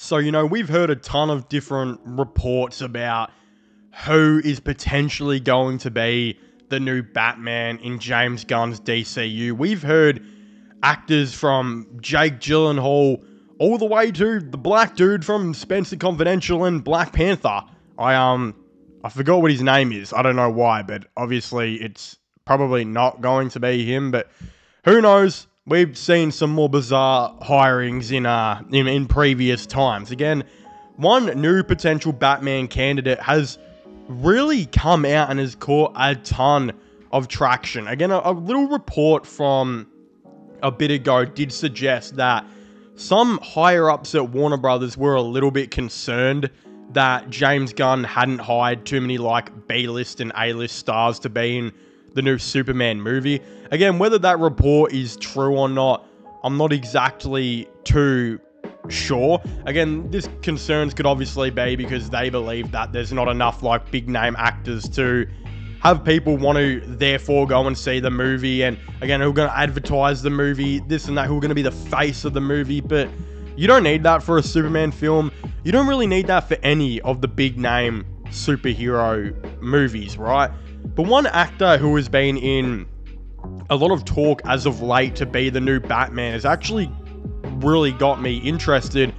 So, we've heard a ton of different reports about who is potentially going to be the new Batman in James Gunn's DCU. We've heard actors from Jake Gyllenhaal all the way to the black dude from Spencer Confidential and Black Panther. I forgot what his name is. I don't know why, but obviously it's probably not going to be him, but who knows? We've seen some more bizarre hirings in previous times. Again, one new potential Batman candidate has really come out and has caught a ton of traction. Again, a little report from a bit ago did suggest that some higher-ups at Warner Brothers were a little bit concerned that James Gunn hadn't hired too many B-list and A-list stars to be in the new Superman movie. Again, whether that report is true or not, I'm not exactly too sure. Again, this concerns could obviously be because they believe that there's not enough big name actors to have people want to therefore go and see the movie, and again, who are going to advertise the movie, this and that, who are going to be the face of the movie. But you don't need that for a Superman film. You don't really need that for any of the big name superhero movies, right? But one actor who has been in a lot of talk as of late to be the new Batman has actually really got me interested,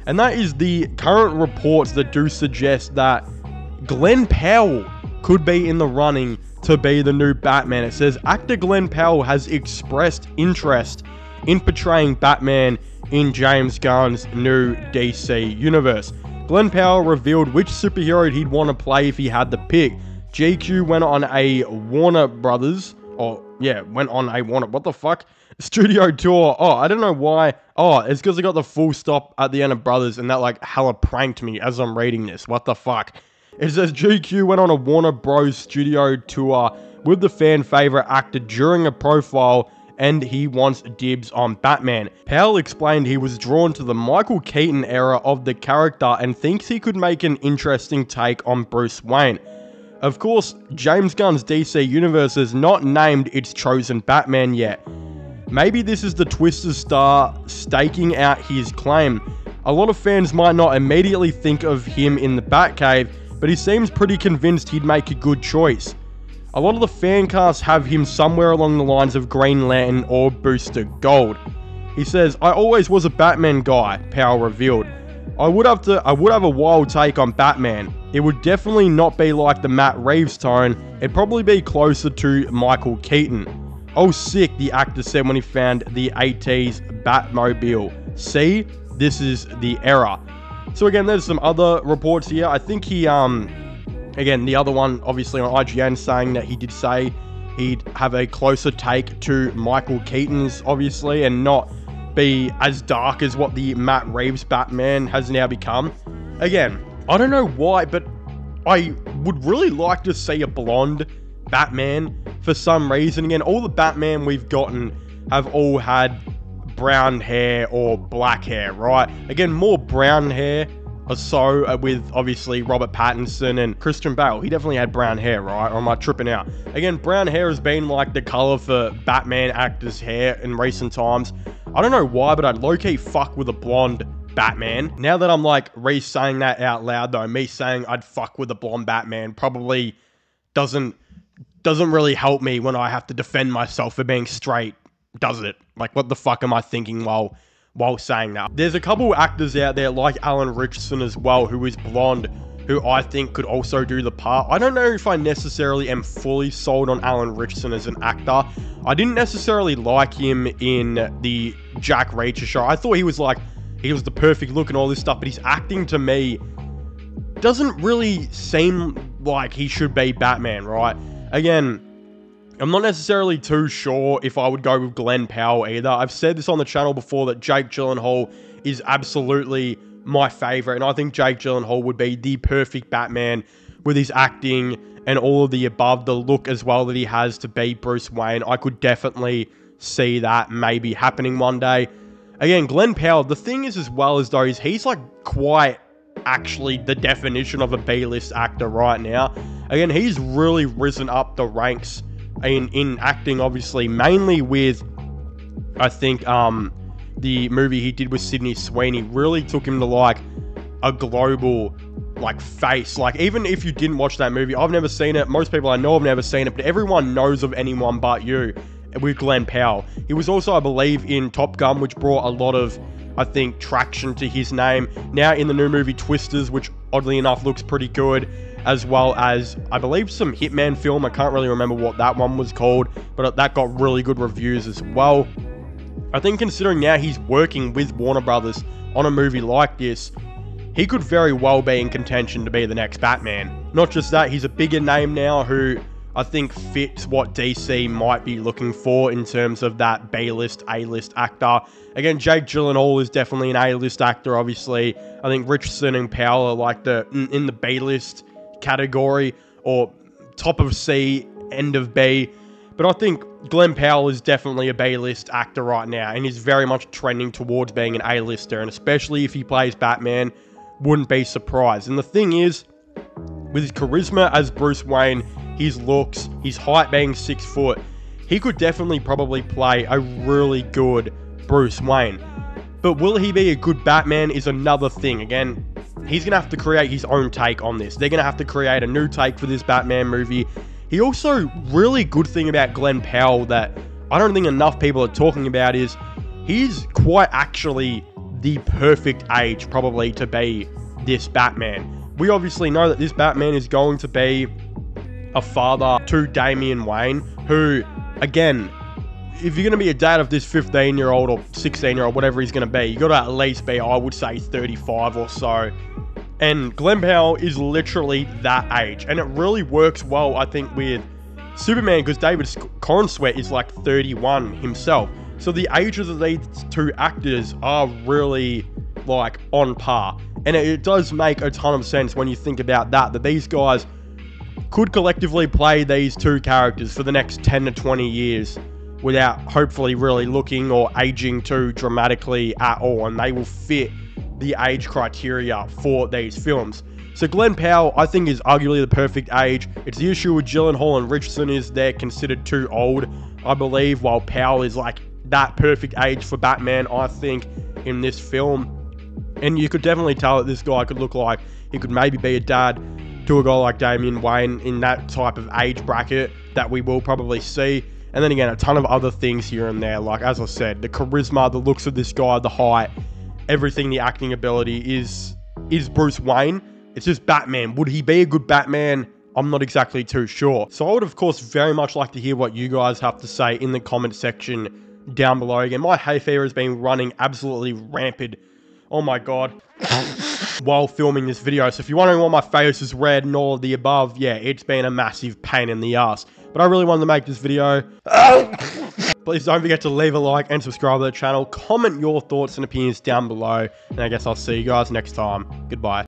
and that is the current reports that do suggest that Glen Powell could be in the running to be the new Batman. It says actor Glen Powell has expressed interest in portraying Batman in James Gunn's new DC universe. Glen Powell revealed which superhero he'd want to play if he had the pick. GQ went on a Warner Brothers, what the fuck? Studio tour. Oh, I don't know why. Oh, it's because I got the full stop at the end of Brothers, and that hella pranked me as I'm reading this. What the fuck? It says GQ went on a Warner Bros. Studio tour with the fan favorite actor during a profile, and he wants dibs on Batman. Powell explained he was drawn to the Michael Keaton era of the character and thinks he could make an interesting take on Bruce Wayne. Of course, James Gunn's DC universe has not named its chosen Batman yet. Maybe this is the Twister star staking out his claim. A lot of fans might not immediately think of him in the Batcave, but he seems pretty convinced he'd make a good choice. A lot of the fan casts have him somewhere along the lines of Green Lantern or Booster Gold. He says, "I always was a Batman guy," Powell revealed. I would have a wild take on Batman. It would definitely not be like the Matt Reeves tone. It'd probably be closer to Michael Keaton. Oh, sick, the actor said when he found the 80s Batmobile. See, this is the era. So again, there's some other reports here. I think he, again, the other one, obviously on IGN, saying that he did say he'd have a closer take to Michael Keaton's, obviously, and not be as dark as what the Matt Reeves Batman has now become. Again, I don't know why, but I would really like to see a blonde Batman for some reason. Again, all the Batman we've gotten have all had brown hair or black hair, right? Again, more brown hair or so with obviously Robert Pattinson and Christian Bale. He definitely had brown hair, right? Or am I tripping out? Again, brown hair has been the color for Batman actors' hair in recent times. I don't know why, but I'd low-key fuck with a blonde Batman. Now that I'm re-saying that out loud though, me saying I'd fuck with a blonde Batman probably doesn't really help me when I have to defend myself for being straight, does it? What the fuck am I thinking while saying that? There's a couple actors out there like Alan Richardson as well, who is blonde, who I think could also do the part. I don't know if I necessarily am fully sold on Alan Richardson as an actor. I didn't necessarily like him in the Jack Reacher show. I thought he was the perfect look and all this stuff, but his acting to me doesn't really seem like he should be Batman, right? Again, I'm not necessarily too sure if I would go with Glen Powell either. I've said this on the channel before that Jake Gyllenhaal is absolutely my favorite, and I think Jake Gyllenhaal would be the perfect Batman with his acting and all of the above, the look as well that he has to be Bruce Wayne. I could definitely see that maybe happening one day. Again, Glen Powell, the thing is as well as though he's quite actually the definition of a B-list actor right now. Again, he's really risen up the ranks in acting, obviously, mainly with, I think, the movie he did with Sydney Sweeney really took him to a global like face. Like, even if you didn't watch that movie, I've never seen it. Most people I know have never seen it, but everyone knows of Anyone But You with Glen Powell. He was also, I believe, in Top Gun, which brought a lot of, I think, traction to his name. Now in the new movie Twisters, which oddly enough looks pretty good, as well as, I believe, some Hitman film. I can't really remember what that one was called, but that got really good reviews as well. I think considering now he's working with Warner Brothers on a movie like this, he could very well be in contention to be the next Batman. Not just that, he's a bigger name now who I think fits what DC might be looking for in terms of that B-list, A-list actor. Again, Jake Gyllenhaal is definitely an A-list actor, obviously. I think Richardson and Powell are like in the B-list category, or top of C, end of B. But I think Glen Powell is definitely a B-list actor right now, and he's very much trending towards being an A-lister, and especially if he plays Batman, wouldn't be surprised. And the thing is, with his charisma as Bruce Wayne, his looks, his height being 6 foot, he could definitely probably play a really good Bruce Wayne. But will he be a good Batman is another thing. Again, he's going to have to create his own take on this. They're going to have to create a new take for this Batman movie. He also, really good thing about Glen Powell that I don't think enough people are talking about is he's quite actually the perfect age probably to be this Batman. We obviously know that this Batman is going to be a father to Damian Wayne, who, again, if you're going to be a dad of this 15-year-old or 16-year-old, whatever he's going to be, you got to at least be, I would say, 35 or so. And Glen Powell is literally that age. And it really works well, I think, with Superman, because David Corenswet is like 31 himself. So the ages of these two actors are really, like, on par. And it does make a ton of sense when you think about that these guys could collectively play these two characters for the next 10 to 20 years without hopefully really looking or aging too dramatically at all. And they will fit the age criteria for these films. So Glen Powell, I think, is arguably the perfect age. It's the issue with Gyllenhaal and Richardson is they're considered too old, I believe, while Powell is like that perfect age for Batman, I think, in this film. And you could definitely tell that this guy could look like he could maybe be a dad to a guy like Damian Wayne in that type of age bracket that we will probably see. And then again, a ton of other things here and there. Like, as I said, the charisma, the looks of this guy, the height, everything, the acting ability is Bruce Wayne. It's just Batman. Would he be a good Batman? I'm not exactly too sure. So I would, of course, very much like to hear what you guys have to say in the comment section down below. Again, my hay fever has been running absolutely rampant. Oh my god. While filming this video. So if you're wondering why my face is red and all of the above, yeah, it's been a massive pain in the ass. But I really wanted to make this video. Please don't forget to leave a like and subscribe to the channel. Comment your thoughts and opinions down below. And I guess I'll see you guys next time. Goodbye.